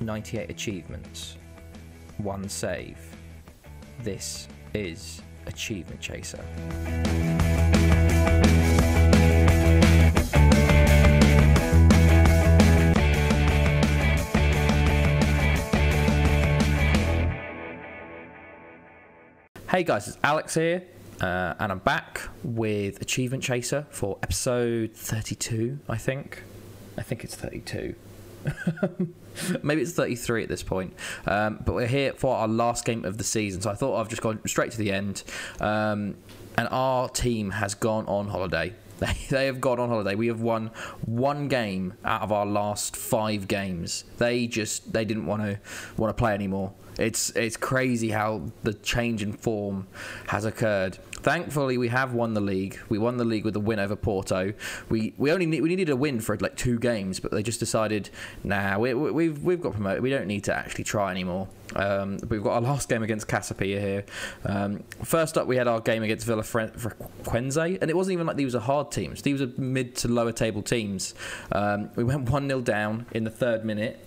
98 achievements, 1 save. This is Achievement Chaser. Hey guys, it's Alex here, and I'm back with Achievement Chaser for episode 32, I think. I think it's 32. Maybe it's 33 at this point. But we're here for our last game of the season, so I thought I've just gone straight to the end. And our team has gone on holiday. They have gone on holiday. We have won 1 game out of our last 5 games. They didn't want to play anymore. It's crazy how the change in form has occurred. Thankfully, we have won the league. We won the league with a win over Porto. We needed a win for like 2 games, but they just decided, nah, we've got promoted. We don't need to actually try anymore. We've got our last game against Casa Pia here. First up, we had our game against Frequenze, and it wasn't even like these were hard teams. These were mid to lower table teams. We went 1-0 down in the 3rd minute.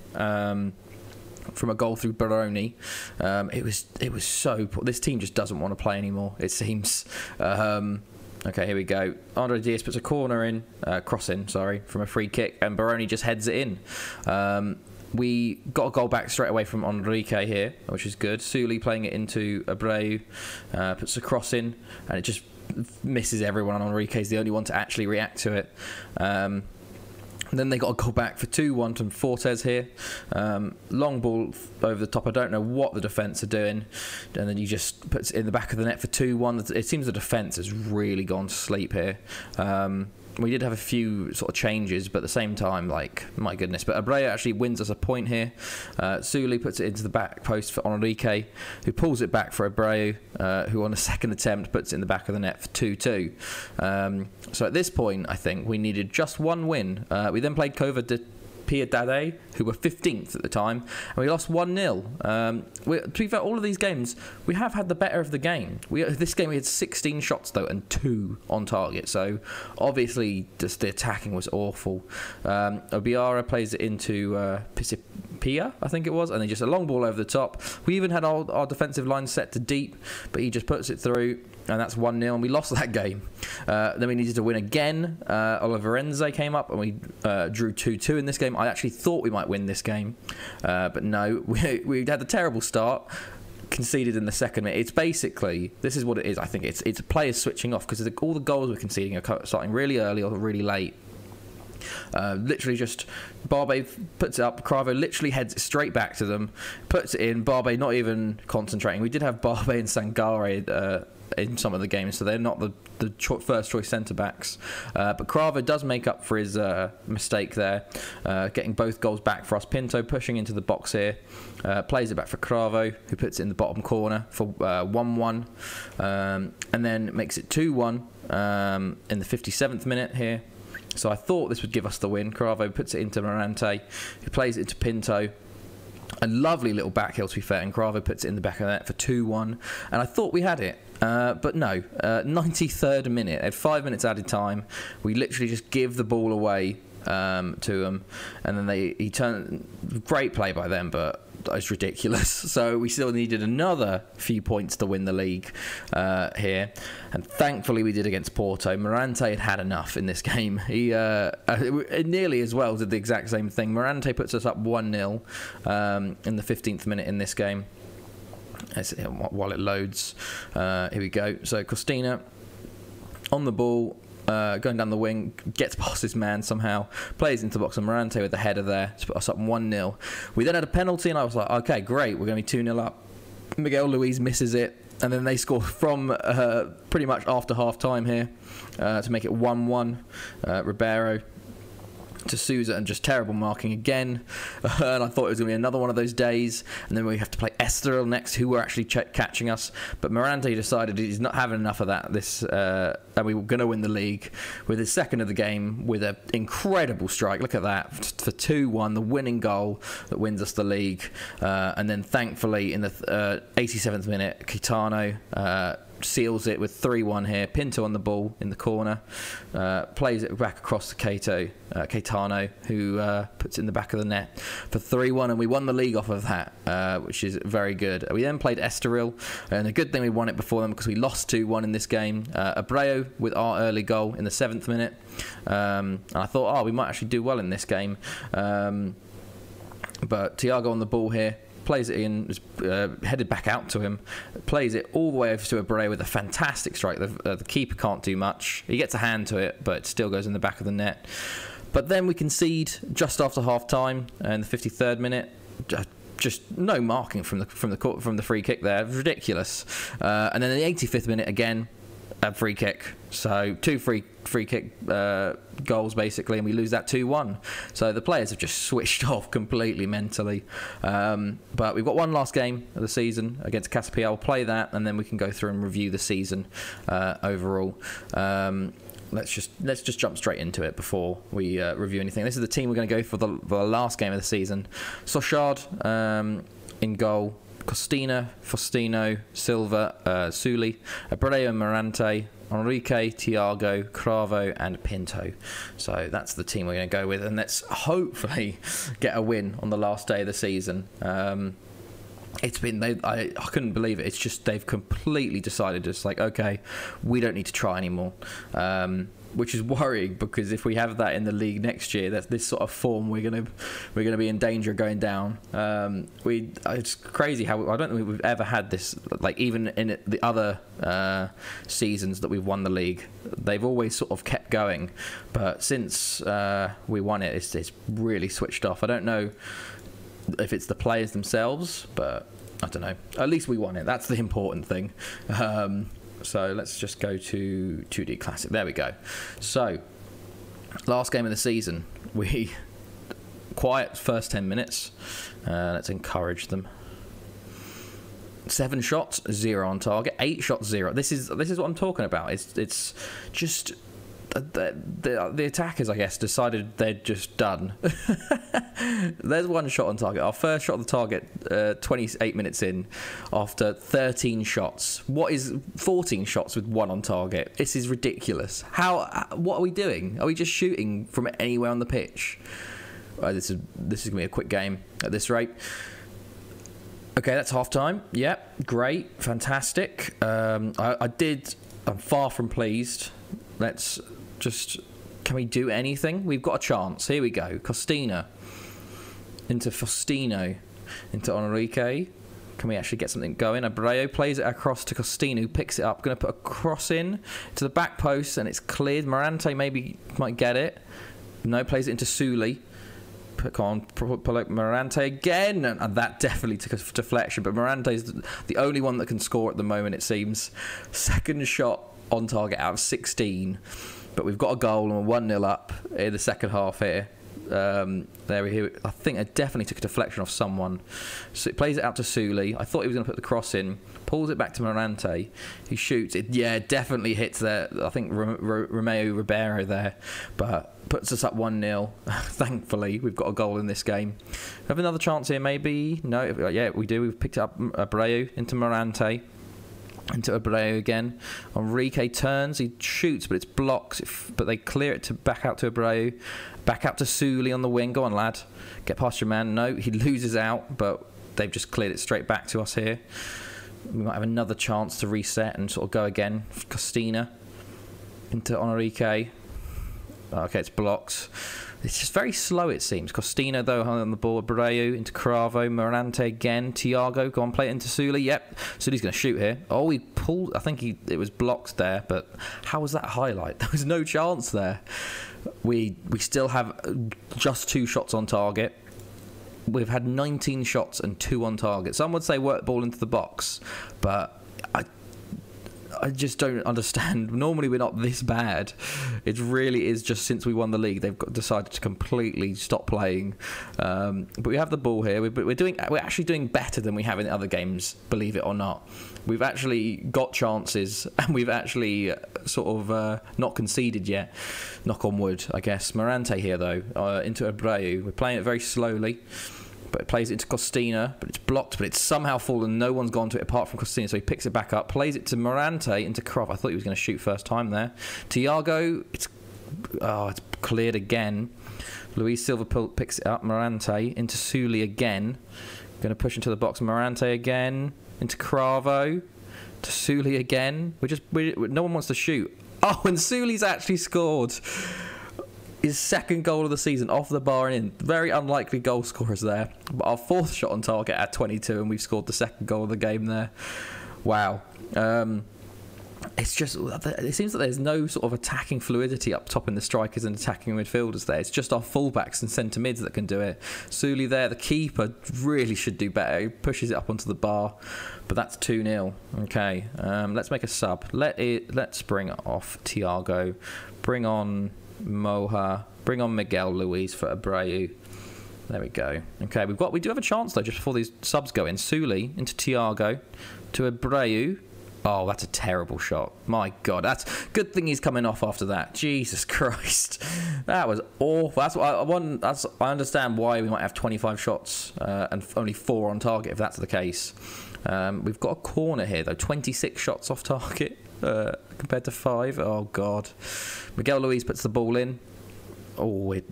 From a goal through Baroni. It was so poor. This team just doesn't want to play anymore, it seems. Okay, here we go. Andre Diaz puts a corner in, from a free kick, and Baroni just heads it in. We got a goal back straight away from Enrique here, which is good. Suli playing it into Abreu, puts a cross in, and it just misses everyone, and Enrique's the only one to actually react to it. Then they got a goal back for 2-1 from Fortes here. Long ball over the top. I don't know what the defence are doing. And then he just puts it in the back of the net for 2-1. It seems the defence has really gone to sleep here. We did have a few sort of changes, but at the same time, like, my goodness. But Abreu actually wins us a point here. Suli puts it into the back post for Enrique, who pulls it back for Abreu, who on a second attempt puts it in the back of the net for 2-2. So at this point, I think we needed just 1 win. We then played Casa Pia, who were 15th at the time, and we lost 1-0. To be fair, all of these games, we have had the better of the game. This game we had 16 shots though, and 2 on target. So obviously, just the attacking was awful. Obiara plays it into Pia, I think it was, and then just a long ball over the top. We even had our defensive line set to deep, but he just puts it through. And that's 1-0, and we lost that game. Then we needed to win again. Oliverense came up, and we drew 2-2 in this game. I actually thought we might win this game, but no. We had a terrible start, conceded in the 2nd minute. It's basically, this is what it is, I think. It's players switching off, because all the goals we're conceding are starting really early or really late. Literally just Barbe puts it up, Cravo literally heads it straight back to them, puts it in, Barbe not even concentrating. We did have Barbe and Sangare in some of the games, so they're not the first choice centre backs, but Cravo does make up for his mistake there, getting both goals back for us. Pinto pushing into the box here, plays it back for Cravo, who puts it in the bottom corner for 1-1, and then makes it 2-1 in the 57th minute here. So I thought this would give us the win. Cravo puts it into Morante, who plays it into Pinto. A lovely little back heel, to be fair, and Cravo puts it in the back of the net for 2-1. And I thought we had it, but no. 93rd minute, at 5 minutes added time, we literally just give the ball away to them, and then he turned. Great play by them, but it's ridiculous. So we still needed another few points to win the league here, and thankfully we did against Porto. Morante had enough in this game. He nearly as well did the exact same thing. Morante puts us up 1-0 in the 15th minute in this game. While it loads, here we go. So Costina on the ball, going down the wing, gets past his man somehow, plays into the box, and Morante with the header there to put us up 1-0. We then had a penalty, and I was like, okay, great, we're going to be 2-0 up. Miguel Luis misses it, and then they score from pretty much after half-time here to make it 1-1. Ribeiro to Souza, and just terrible marking again. And I thought it was going to be another one of those days. And then we have to play Estoril next, who were actually catching us. But Morante decided he's not having enough of that. And we were going to win the league with his 2nd of the game with an incredible strike. Look at that, for 2-1, the winning goal that wins us the league. And then thankfully in the 87th minute, Kitano seals it with 3-1 here. Pinto on the ball in the corner, plays it back across to Caetano, who puts it in the back of the net for 3-1, and we won the league off of that, which is very good. We then played Estoril, and a good thing we won it before them because we lost 2-1 in this game. Abreu with our early goal in the 7th minute, and I thought, we might actually do well in this game, but Thiago on the ball here, plays it in, headed back out to him, plays it all the way over to Abreu with a fantastic strike. The keeper can't do much. He gets a hand to it, but it still goes in the back of the net. But then we concede just after half time in the 53rd minute. Just no marking from the free kick there. Ridiculous. And then in the 85th minute again, a free kick. So 2 free kick goals basically, and we lose that 2-1. So the players have just switched off completely mentally. But we've got one last game of the season against Casa Pia. We'll play that, and then we can go through and review the season overall. Let's just jump straight into it before we review anything. This is the team we're going to go for the last game of the season. Sochard in goal. Costina, Faustino, Silva, Suli, Abreu and Morante, Enrique, Thiago, Cravo and Pinto. So that's the team we're going to go with, and let's hopefully get a win on the last day of the season. It's been, I couldn't believe it. It's just they've completely decided, just like, okay, we don't need to try anymore, which is worrying, because if we have that in the league next year, that's this sort of form, we're gonna be in danger of going down. It's crazy how I don't think we've ever had this, like even in the other seasons that we've won the league, they've always sort of kept going, but since we won it, it's really switched off. I don't know if it's the players themselves, but I don't know. At least we won it. That's the important thing. So let's just go to 2D Classic. There we go. So last game of the season, we quiet first 10 minutes. Let's encourage them. 7 shots, 0 on target. 8 shots, 0. This is what I'm talking about. It's just the attackers, I guess, decided they're just done. There's 1 shot on target. Our first shot on the target, 28 minutes in, after 13 shots. What is 14 shots with 1 on target? This is ridiculous. What are we doing? Are we just shooting from anywhere on the pitch? This is gonna be a quick game at this rate. Okay, that's half time. Yep, great, fantastic. I'm far from pleased. Let's just, can we do anything? We've got a chance. Here we go. Costina into Faustino into Enrique. Can we actually get something going? Abreu plays it across to Costina, who picks it up. Going to put a cross in to the back post, and it's cleared. Morante maybe might get it. No, plays it into Suli. Pull up Morante again, and that definitely took a deflection, but Morante's the only one that can score at the moment, it seems. Second shot on target out of 16, but we've got a goal and we're 1-0 up in the second half here. There we hear. I think it definitely took a deflection off someone. So it plays it out to Suli. I thought he was going to put the cross in. Pulls it back to Morante. He shoots it. Yeah, definitely hits there. I think Romeo Ribeiro there, but puts us up 1-0. Thankfully, we've got a goal in this game. Have another chance here, maybe? No. Yeah, we do. We've picked up Abreu into Morante. Into Abreu again. Enrique turns, he shoots, but it's blocked. But they clear it back out to Abreu. Back out to Suli on the wing. Go on, lad. Get past your man. No, he loses out, but they've just cleared it straight back to us here. We might have another chance to reset and sort of go again. Costina into Enrique. Okay, it's blocked. It's just very slow, it seems. Costina, though, on the ball. Abreu into Cravo. Morante again. Thiago, go on, play it into Suli. Yep, Suli's going to shoot here. Oh, he pulled. I think it was blocked there, but how was that a highlight? There was no chance there. We still have just 2 shots on target. We've had 19 shots and 2 on target. Some would say work ball into the box, but I just don't understand. Normally we're not this bad. It really is just since we won the league they've decided to completely stop playing. But we have the ball here. We're actually doing better than we have in the other games, believe it or not. We've actually got chances, and we've actually sort of not conceded yet. Knock on wood, I guess. Morante here though, into Abreu. We're playing it very slowly. but it plays it into Costina, but it's blocked, but it's somehow fallen. No one's gone to it apart from Costina, so he picks it back up, plays it to Morante, into Krov. I thought he was going to shoot first time there. Thiago, it's cleared again. Luis Silva picks it up. Morante into Suli again. Going to push into the box. Morante again into Cravo. To Suli again. No one wants to shoot. Oh, and Suli's actually scored his second goal of the season off the bar and in. Very unlikely goal scorers there. But our fourth shot on target at 22, and we've scored the second goal of the game there. Wow. It seems that there's no sort of attacking fluidity up top in the strikers and attacking midfielders there. It's just our fullbacks and centre mids that can do it. Suli there, the keeper, really should do better. He pushes it up onto the bar, but that's 2-0. Okay, let's make a sub. Let's bring off Thiago, bring on Moha, bring on Miguel Luis for Abreu. There we go. Okay, we do have a chance though just before these subs go in. Suli into Thiago to Abreu. Oh, that's a terrible shot. My God, that's good thing he's coming off after that. Jesus Christ, that was awful. That's what I understand why we might have 25 shots and only 4 on target if that's the case. We've got a corner here though. 26 shots off target compared to 5. Oh God, Miguel Luis puts the ball in. Oh, it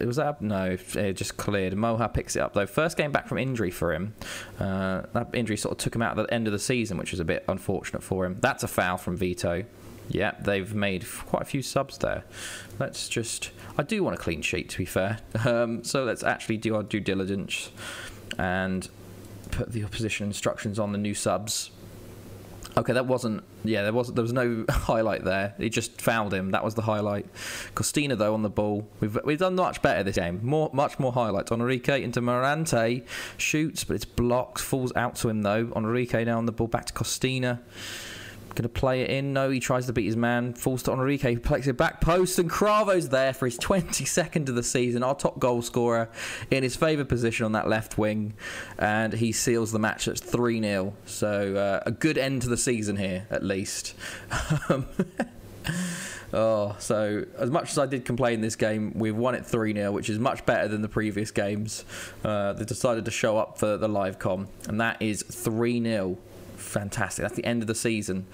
was that? No, it just cleared. Moha picks it up though. First game back from injury for him. That injury sort of took him out at the end of the season, which was a bit unfortunate for him. That's a foul from Vito. Yeah, they've made quite a few subs there. I do want a clean sheet, to be fair. So let's actually do our due diligence and put the opposition instructions on the new subs. Okay, there was no highlight there. He just fouled him. That was the highlight. Costina though on the ball. We've done much better this game. Much more highlights. Enrique into Morante, shoots, but it's blocked. Falls out to him though. Enrique now on the ball, back to Costina. Going to play it in. No, he tries to beat his man. Falls to Enrique. He plays it back post, and Cravo's there for his 22nd of the season. Our top goal scorer in his favoured position on that left wing, and he seals the match at 3-0. So a good end to the season here, at least. So as much as I did complain this game, we've won it 3-0, which is much better than the previous games. They decided to show up for the live com, and that is 3-0. Fantastic. That's the end of the season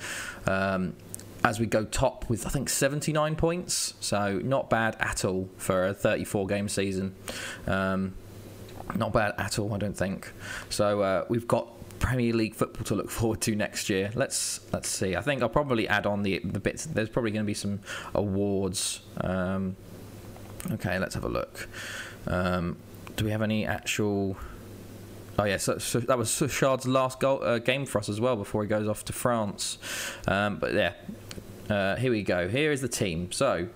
as we go top with I think 79 points, so not bad at all for a 34 game season. Not bad at all, I don't think. So we've got Premier League football to look forward to next year. Let's see. I think I'll probably add on the bits. There's probably going to be some awards. Okay, let's have a look. Do we have any actual... Oh yeah, so that was Souchard's last game for us as well before he goes off to France. But yeah, here we go. Here is the team. So,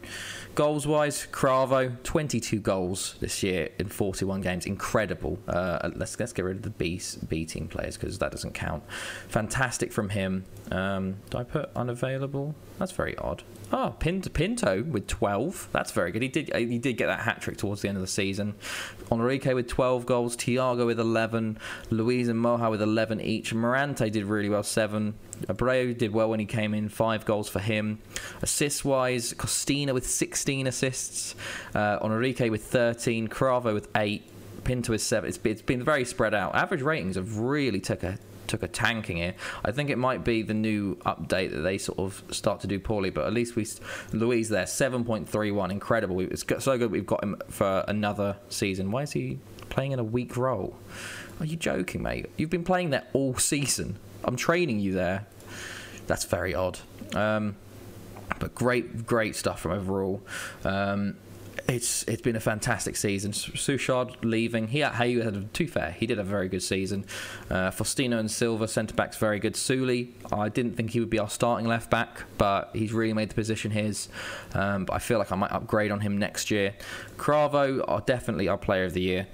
goals-wise, Cravo, 22 goals this year in 41 games. Incredible. Let's get rid of the B team players because that doesn't count. Fantastic from him. Do I put unavailable? That's very odd. Oh, Pinto with 12. That's very good. He did get that hat-trick towards the end of the season. Enrique with 12 goals. Thiago with 11. Luis and Moha with 11 each. Morante did really well, 7. Abreu did well when he came in, 5 goals for him. Assist-wise, Costina with 16 assists. Enrique with 13. Cravo with 8. Pinto with 7. It's been very spread out. Average ratings have really took a tanking here. I think it might be the new update that they sort of start to do poorly, but at least Luis there, 7.31, incredible. It's so good we've got him for another season. Why is he playing in a weak role? Are you joking, mate? You've been playing there all season. I'm training you there. That's very odd. But great stuff from overall. It's been a fantastic season. Souchard leaving. He had too fair. He did a very good season. Faustino and Silva, centre backs, very good. Suli, I didn't think he would be our starting left back, but he's really made the position his. But I feel like I might upgrade on him next year. Cravo are definitely our player of the year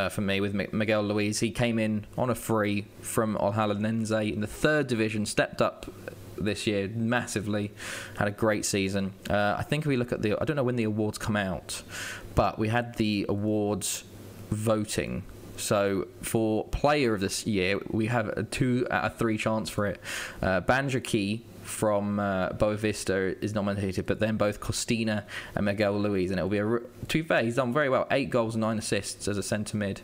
for me with Miguel Luis. He came in on a free from Alhalanense in the 3rd division, stepped up this year massively, had a great season. I think if we look at I don't know when the awards come out, but we had the awards voting. So for player of this year, we have a 2 out of 3 chance for it. Banjaki from Boavista is nominated, but then both Costina and Miguel Luis, and it'll be to be fair, he's done very well. 8 goals, 9 assists as a centre mid.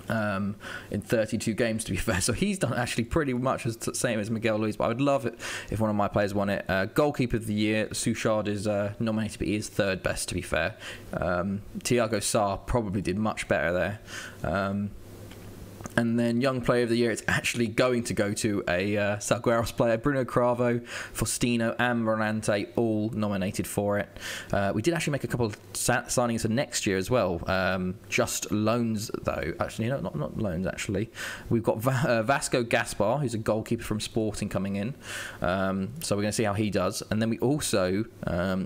in 32 games, to be fair. So he's done actually pretty much the same as Miguel Luis, but I would love it if one of my players won it. Goalkeeper of the year, Souchard is nominated, but he is third best, to be fair. Thiago Sarr probably did much better there. And then Young Player of the Year, it's actually going to go to a Salgueiros player. Bruno Cravo, Faustino and Morante all nominated for it. We did actually make a couple of signings for next year as well. Just loans, though. Actually, no, not loans, actually. We've got Vasco Gaspar, who's a goalkeeper from Sporting, coming in. So we're going to see how he does. And then we also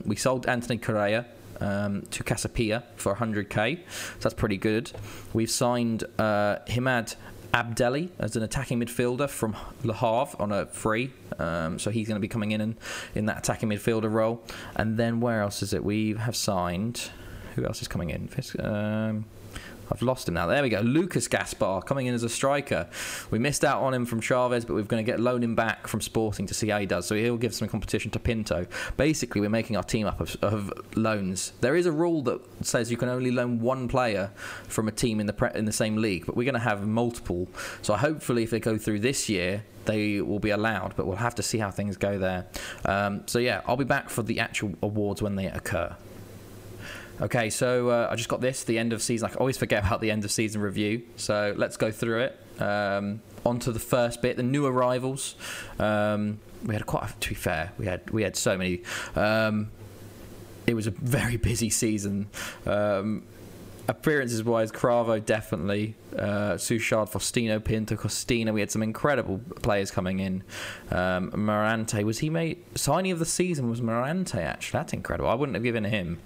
we sold Anthony Correa to Casa Pia for 100k, so that's pretty good. We've signed Himad Abdelli as an attacking midfielder from Le Havre on a free, so he's going to be coming in that attacking midfielder role. And then where else is it? We have signed, who else is coming in? I've lost him now. There we go. Lucas Gaspar coming in as a striker. We missed out on him from Chavez, but we're going to loan him back from Sporting to see how he does. So he'll give some competition to Pinto. Basically, we're making our team up of loans. There is a rule that says you can only loan one player from a team in the same league, but we're going to have multiple. So hopefully, if they go through this year, they will be allowed, but we'll have to see how things go there. So yeah, I'll be back for the actual awards when they occur. Okay, so I just got the end of season. I always forget about the end of season review. So let's go through it. On to the first bit, the new arrivals. We had to be fair, we had so many. It was a very busy season. Appearances wise, Cravo definitely, Souchard, Faustino, Pinto, Costina. We had some incredible players coming in. Morante, was he made signing of the season? Was Morante actually? That's incredible. I wouldn't have given it him.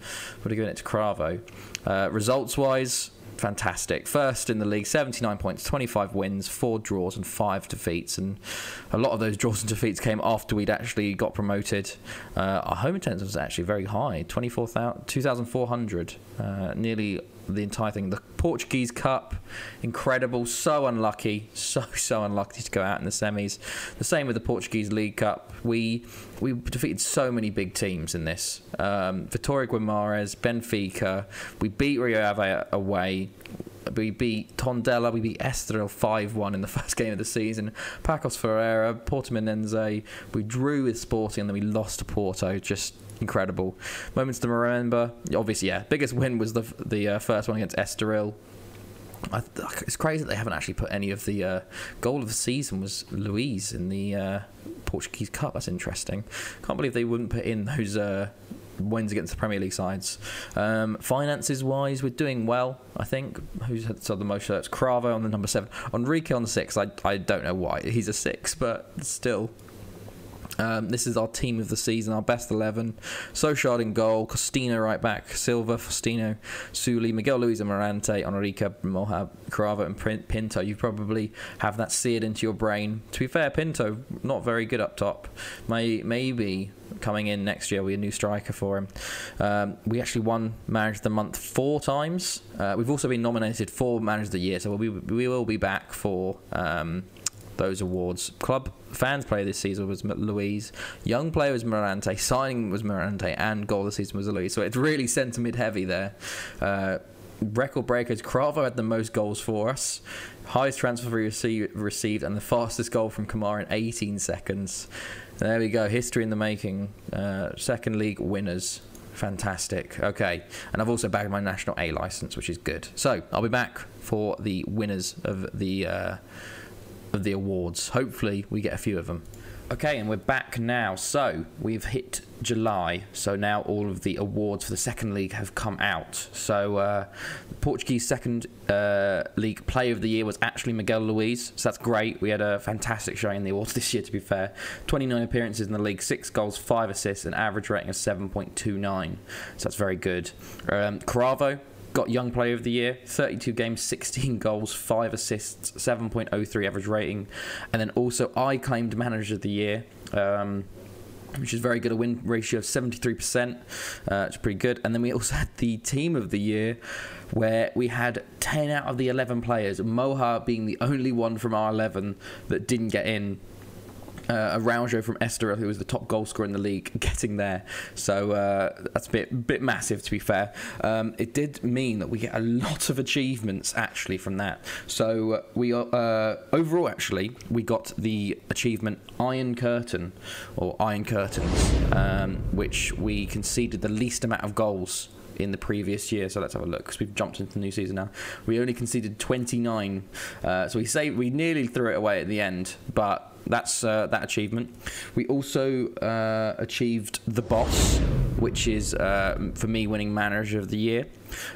Would have given it to Cravo. Results wise, fantastic. First in the league, 79 points, 25 wins, 4 draws and 5 defeats. And a lot of those draws and defeats came after we'd actually got promoted. Our home attendance was actually very high, 2,400, nearly the entire thing. The Portuguese Cup, incredible. So unlucky, so unlucky to go out in the semis. The same with the Portuguese League Cup. We defeated so many big teams in this. Vitória Guimarães, Benfica. We beat Rio Ave away. We beat Tondela. We beat Estoril 5-1 in the first game of the season. Pacos Ferreira, Portimonense. We drew with Sporting and then we lost to Porto. Just incredible moments to remember. Obviously, yeah, biggest win was the first one against Estoril. It's crazy that they haven't actually put any of the goal of the season was Luis in the Portuguese Cup. That's interesting. Can't believe they wouldn't put in those wins against the Premier League sides. Finances wise, we're doing well, I think. Who's had the most shirts? Cravo on the number 7, Enrique on the 6. I don't know why he's a 6, but still. This is our team of the season, our best 11. Souchard in goal, Costina right back, Silva, Faustino, Suli, Miguel Luis and Morante, Enrique, Mohab, Cravo and Pinto. You probably have that seared into your brain. To be fair, Pinto, not very good up top. Maybe coming in next year, we're a new striker for him. We actually won Manager of the Month 4 times. We've also been nominated for Manager of the Year, so we will be back for those awards. Club fans player this season was Luis, young player was Morante, signing was Morante, and goal this season was Luis. So it's really centre mid heavy there. Record breakers, Cravo had the most goals for us, highest transfer fee received, and the fastest goal from Kamara in 18 seconds. There we go, history in the making. Second league winners. Fantastic. Okay, and I've also bagged my National A licence, which is good. So I'll be back for the winners of the awards. Hopefully we get a few of them. Okay, and we're back now. So we've hit July, so now all of the awards for the second league have come out. So the Portuguese second league player of the year was actually Miguel Luis, so that's great. We had a fantastic showing in the awards this year, to be fair. 29 appearances in the league, 6 goals, 5 assists, an average rating of 7.29, so that's very good. Cravo got Young Player of the Year, 32 games, 16 goals, 5 assists, 7.03 average rating. And then also I claimed Manager of the Year, which is very good, a win ratio of 73%. It's pretty good. And then we also had the Team of the Year, where we had 10 out of the 11 players, Moha being the only one from our 11 that didn't get in. Araujo from Estoril, who was the top goal scorer in the league, getting there. So that's a bit massive, to be fair. It did mean that we get a lot of achievements actually from that. So we overall actually we got the achievement Iron Curtain, or Iron Curtains, which we conceded the least amount of goals in the previous year. So let's have a look, because we've jumped into the new season now. We only conceded 29, so we nearly threw it away at the end, but that's that achievement. We also achieved the Boss, which is for me winning Manager of the Year,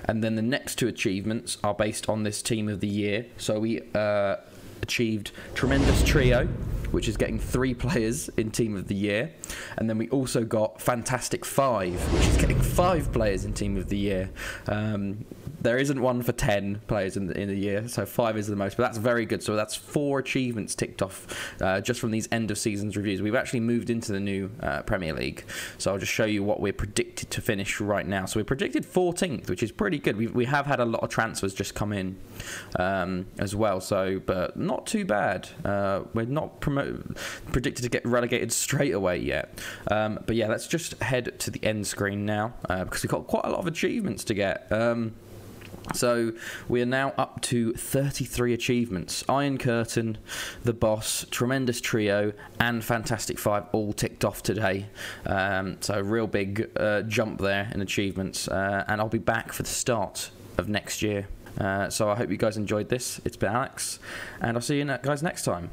and then the next two achievements are based on this Team of the Year. So we achieved Tremendous Trio, which is getting 3 players in Team of the Year. And then we also got Fantastic 5, which is getting 5 players in Team of the Year. There isn't one for 10 players in the year, so 5 is the most, but that's very good. So that's 4 achievements ticked off just from these end of seasons reviews. We've actually moved into the new Premier League, so I'll just show you what we're predicted to finish right now. So we predicted 14th, which is pretty good. We have had a lot of transfers just come in as well, so but not too bad. We're not predicted to get relegated straight away yet. But yeah, let's just head to the end screen now, because we've got quite a lot of achievements to get. So we are now up to 33 achievements. Iron Curtain, The Boss, Tremendous Trio, and Fantastic 5 all ticked off today. So a real big jump there in achievements. And I'll be back for the start of next year. So I hope you guys enjoyed this. It's been Alex, and I'll see you guys next time.